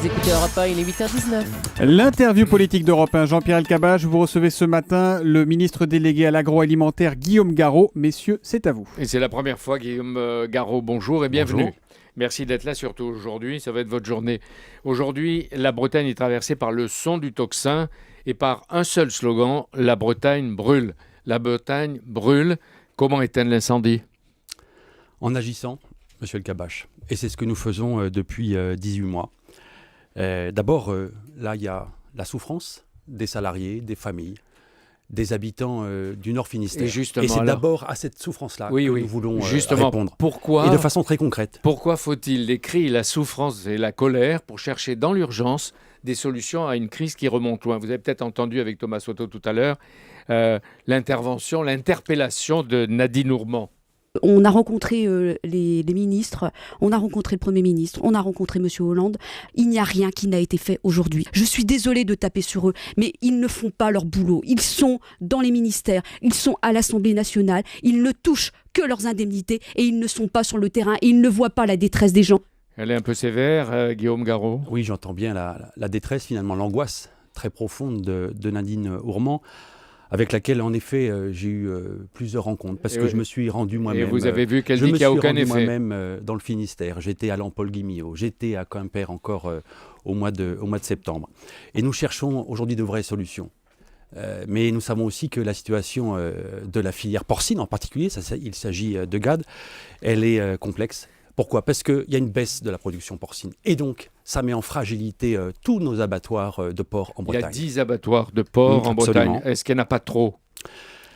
vous écoutez Europe 1, il est 8h19. L'interview politique d'Europe 1, Jean-Pierre Elkabbach, vous recevez ce matin le ministre délégué à l'agroalimentaire Guillaume Garot. Messieurs, c'est à vous. Et c'est la première fois, Guillaume Garot, bonjour et bienvenue. Bonjour. Merci d'être là, surtout aujourd'hui, ça va être votre journée. Aujourd'hui, la Bretagne est traversée par le son du tocsin et par un seul slogan, la Bretagne brûle. La Bretagne brûle. Comment éteindre l'incendie ? En agissant, monsieur Elkabbach. Et c'est ce que nous faisons depuis 18 mois. D'abord, là, il y a la souffrance des salariés, des familles, des habitants du Nord Finistère. Et c'est d'abord à cette souffrance-là que nous voulons répondre. Pourquoi, et de façon très concrète. Pourquoi faut-il les cris, la souffrance et la colère pour chercher dans l'urgence des solutions à une crise qui remonte loin ? Vous avez peut-être entendu avec Thomas Soto tout à l'heure l'interpellation de Nadine Ourmand. On a rencontré les ministres, on a rencontré le Premier ministre, on a rencontré M. Hollande. Il n'y a rien qui n'a été fait aujourd'hui. Je suis désolée de taper sur eux, mais ils ne font pas leur boulot. Ils sont dans les ministères, ils sont à l'Assemblée nationale, ils ne touchent que leurs indemnités et ils ne sont pas sur le terrain et ils ne voient pas la détresse des gens. Elle est un peu sévère, Guillaume Garot. Oui, j'entends bien la détresse, finalement, l'angoisse très profonde de Nadine Ourmand, avec laquelle, en effet, j'ai eu plusieurs rencontres, parce que je me suis rendu moi-même. Et vous avez vu qu'elle dit qu'il n'y a aucun effet. Je me suis rendu moi-même dans le Finistère. J'étais à Lampol-Guimillot, j'étais à Quimper encore au mois de septembre. Et nous cherchons aujourd'hui de vraies solutions. Mais nous savons aussi que la situation de la filière porcine, en particulier, il s'agit de GAD, elle est complexe. Pourquoi ? Parce qu'il y a une baisse de la production porcine. Et donc, ça met en fragilité tous nos abattoirs de porc en Bretagne. Il y a 10 abattoirs de porc en Bretagne. Est-ce qu'il n'y en a pas trop ?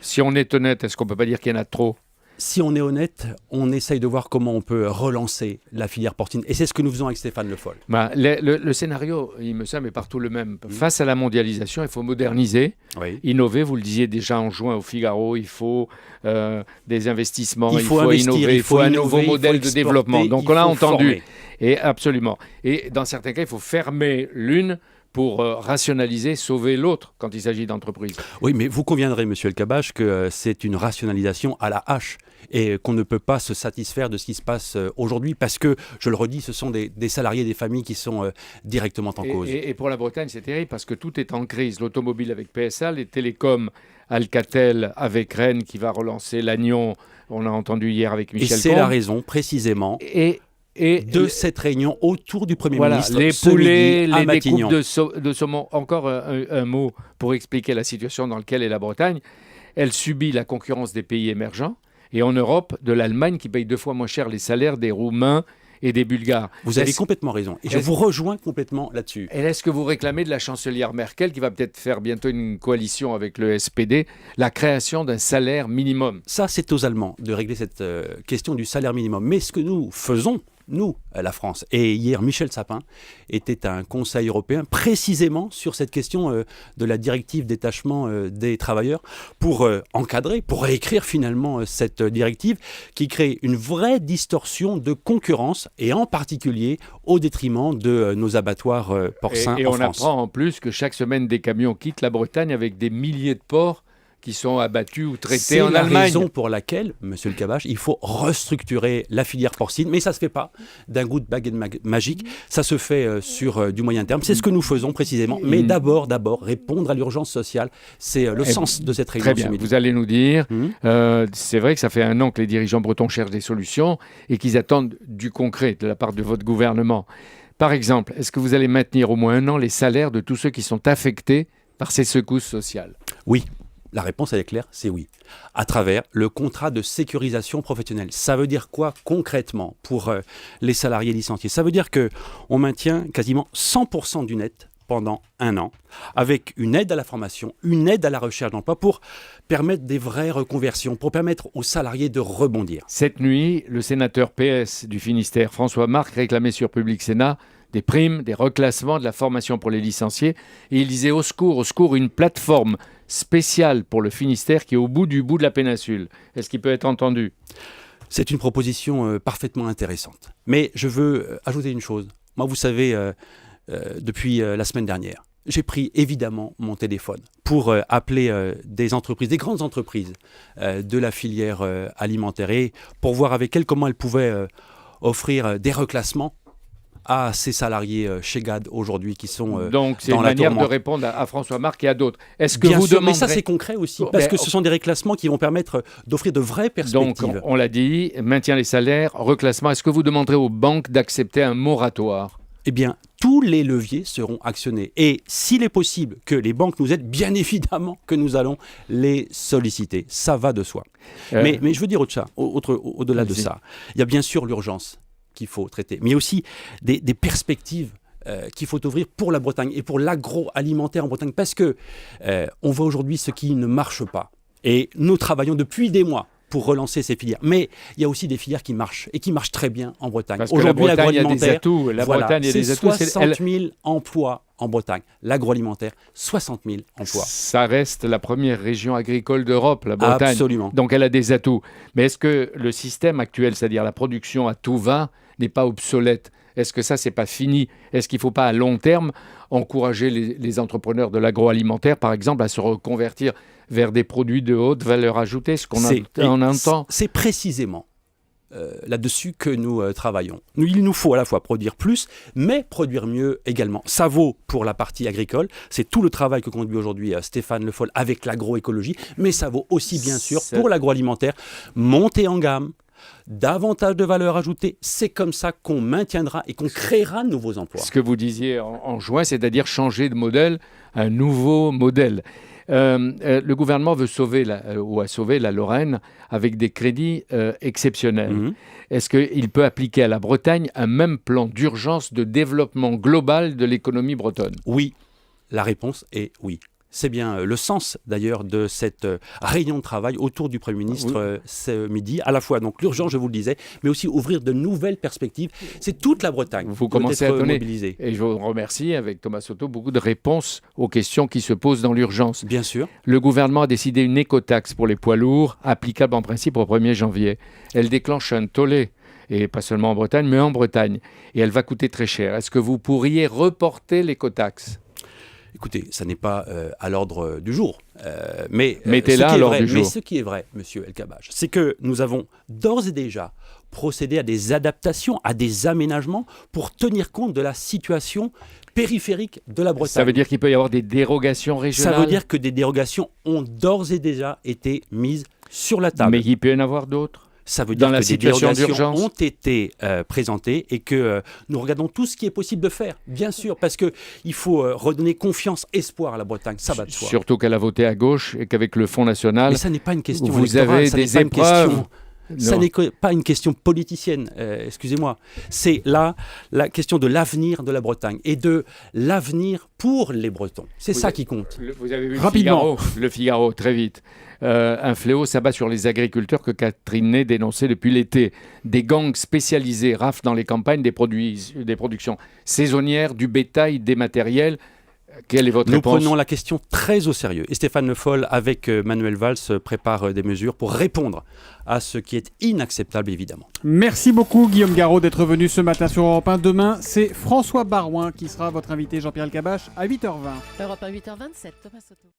Si on est honnête, est-ce qu'on ne peut pas dire qu'il y en a trop ? Si on est honnête, on essaye de voir comment on peut relancer la filière porcine. Et c'est ce que nous faisons avec Stéphane Le Foll. Le scénario, il me semble, est partout le même. Face à la mondialisation, il faut moderniser, innover. Vous le disiez déjà en juin au Figaro, il faut des investissements, il faut innover, il faut un nouveau modèle de développement. Donc on l'a entendu. Et absolument. Et dans certains cas, il faut fermer l'une pour rationaliser, sauver l'autre quand il s'agit d'entreprises. Oui, mais vous conviendrez, monsieur Elkabbach, que c'est une rationalisation à la hache et qu'on ne peut pas se satisfaire de ce qui se passe aujourd'hui parce que, je le redis, ce sont des salariés, des familles qui sont directement en cause. Et pour la Bretagne, c'est terrible parce que tout est en crise. L'automobile avec PSA, les télécoms, Alcatel avec Rennes qui va relancer l'Agnon, on a entendu hier avec Michel Combe. Et c'est la raison, précisément. De cette réunion autour du Premier ministre. Les poulets, les découpes de saumon. Encore un mot pour expliquer la situation dans laquelle est la Bretagne. Elle subit la concurrence des pays émergents et en Europe, de l'Allemagne qui paye 2 fois moins cher les salaires des Roumains et des Bulgares. Vous avez complètement raison. Et je vous rejoins complètement là-dessus. Et est-ce que vous réclamez de la chancelière Merkel, qui va peut-être faire bientôt une coalition avec le SPD, la création d'un salaire minimum ? Ça, c'est aux Allemands de régler cette question du salaire minimum. Mais ce que nous faisons, nous, la France, et hier, Michel Sapin était à un Conseil européen précisément sur cette question de la directive détachement des travailleurs pour encadrer, pour réécrire finalement cette directive qui crée une vraie distorsion de concurrence et en particulier au détriment de nos abattoirs porcins en France. Et on apprend en plus que chaque semaine des camions quittent la Bretagne avec des milliers de porcs qui sont abattus ou traités en Allemagne. C'est la raison pour laquelle, monsieur Elkabbach, il faut restructurer la filière porcine. Mais ça ne se fait pas d'un coup de baguette magique. Ça se fait sur du moyen terme. C'est ce que nous faisons précisément. Mais d'abord, répondre à l'urgence sociale. C'est le sens de cette réunion. Très bien, vous allez nous dire, c'est vrai que ça fait 1 an que les dirigeants bretons cherchent des solutions et qu'ils attendent du concret de la part de votre gouvernement. Par exemple, est-ce que vous allez maintenir au moins 1 an les salaires de tous ceux qui sont affectés par ces secousses sociales ? Oui. La réponse, elle est claire, c'est oui. À travers le contrat de sécurisation professionnelle. Ça veut dire quoi concrètement pour les salariés licenciés ? Ça veut dire qu'on maintient quasiment 100% du net pendant 1 an, avec une aide à la formation, une aide à la recherche d'emploi pour permettre des vraies reconversions, pour permettre aux salariés de rebondir. Cette nuit, le sénateur PS du Finistère, François Marc, réclamait sur Public Sénat des primes, des reclassements, de la formation pour les licenciés. Et il disait au secours, une plateforme spéciale pour le Finistère qui est au bout de la péninsule. Est-ce qu'il peut être entendu ? C'est une proposition parfaitement intéressante. Mais je veux ajouter une chose. Moi, vous savez, depuis la semaine dernière, j'ai pris évidemment mon téléphone pour appeler des entreprises, des grandes entreprises de la filière alimentaire et pour voir avec elles comment elles pouvaient offrir des reclassements à ces salariés chez GAD aujourd'hui qui sont donc c'est dans une la manière de tourmente. répondre à François Marc et à d'autres. Est-ce que Bien vous sûr, demanderez... mais ça c'est concret aussi, parce que ce sont des reclassements qui vont permettre d'offrir de vraies perspectives. Donc on l'a dit, maintien les salaires, reclassement. Est-ce que vous demanderez aux banques d'accepter un moratoire? Eh bien, tous les leviers seront actionnés. Et s'il est possible que les banques nous aident, bien évidemment que nous allons les solliciter. Ça va de soi. Mais je veux dire au-delà de ça, il y a bien sûr l'urgence qu'il faut traiter, mais il y a aussi des perspectives qu'il faut ouvrir pour la Bretagne et pour l'agroalimentaire en Bretagne, parce que on voit aujourd'hui ce qui ne marche pas. Et nous travaillons depuis des mois pour relancer ces filières. Mais il y a aussi des filières qui marchent, et qui marchent très bien en Bretagne. Parce aujourd'hui, l'agroalimentaire, c'est 60 000 emplois en Bretagne. L'agroalimentaire, 60 000 emplois. Ça reste la première région agricole d'Europe, la Bretagne. Absolument. Donc elle a des atouts. Mais est-ce que le système actuel, c'est-à-dire la production à tout va, n'est pas obsolète? Est-ce que ça, c'est pas fini? Est-ce qu'il ne faut pas, à long terme, encourager les entrepreneurs de l'agroalimentaire, par exemple, à se reconvertir vers des produits de haute valeur ajoutée, ce qu'on entend? C'est précisément là-dessus que nous travaillons. Il nous faut à la fois produire plus, mais produire mieux également. Ça vaut pour la partie agricole, c'est tout le travail que conduit aujourd'hui Stéphane Le Foll avec l'agroécologie, mais ça vaut aussi bien sûr pour l'agroalimentaire, monter en gamme, davantage de valeur ajoutée. C'est comme ça qu'on maintiendra et qu'on créera de nouveaux emplois. Ce que vous disiez en juin, c'est-à-dire changer de modèle, un nouveau modèle. Le gouvernement veut sauver a sauvé la Lorraine avec des crédits exceptionnels. Est-ce qu'il peut appliquer à la Bretagne un même plan d'urgence de développement global de l'économie bretonne? Oui, la réponse est oui. C'est bien le sens d'ailleurs de cette réunion de travail autour du Premier ministre ce midi. À la fois donc l'urgence, je vous le disais, mais aussi ouvrir de nouvelles perspectives. C'est toute la Bretagne vous qui doit commencez à être donner, mobilisée. et je vous remercie avec Thomas Soto, beaucoup de réponses aux questions qui se posent dans l'urgence. Bien sûr. Le gouvernement a décidé une écotaxe pour les poids lourds, applicable en principe au 1er janvier. Elle déclenche un tollé, et pas seulement en Bretagne, mais en Bretagne. Et elle va coûter très cher. Est-ce que vous pourriez reporter l'écotaxe? Écoutez, ça n'est pas à l'ordre du jour. Mais mettez-la à l'ordre du jour. Mais ce qui est vrai, monsieur El-Kabbach, c'est que nous avons d'ores et déjà procédé à des adaptations, à des aménagements pour tenir compte de la situation périphérique de la Bretagne. Ça veut dire qu'il peut y avoir des dérogations régionales? Ça veut dire que des dérogations ont d'ores et déjà été mises sur la table. Mais il peut y en avoir d'autres? Ça veut dire dans la que des situation dérogations d'urgence ont été présentées et que nous regardons tout ce qui est possible de faire, bien sûr, parce qu'il faut redonner confiance, espoir à la Bretagne, ça va de soi. Surtout qu'elle a voté à gauche et qu'avec le Front National... Mais ça n'est pas une question vous électorale, avez ça n'est des pas une épreuves... question... Ça n'est pas une question politicienne, excusez-moi. C'est là la question de l'avenir de la Bretagne et de l'avenir pour les Bretons. C'est ça qui compte. Vous avez vu Rapidement. le Figaro, très vite. Un fléau s'abat sur les agriculteurs que Catherine Ney dénonçait depuis l'été. Des gangs spécialisés raflent dans les campagnes des productions saisonnières, du bétail, des matériels. Quelle est votre réponse? Nous prenons la question très au sérieux. Et Stéphane Le Foll, avec Manuel Valls, prépare des mesures pour répondre à ce qui est inacceptable, évidemment. Merci beaucoup, Guillaume Garot, d'être venu ce matin sur Europe 1. Demain, c'est François Barouin qui sera votre invité, Jean-Pierre El-Kabbach, à 8h20. Europe 1, 8h27, Thomas Soto.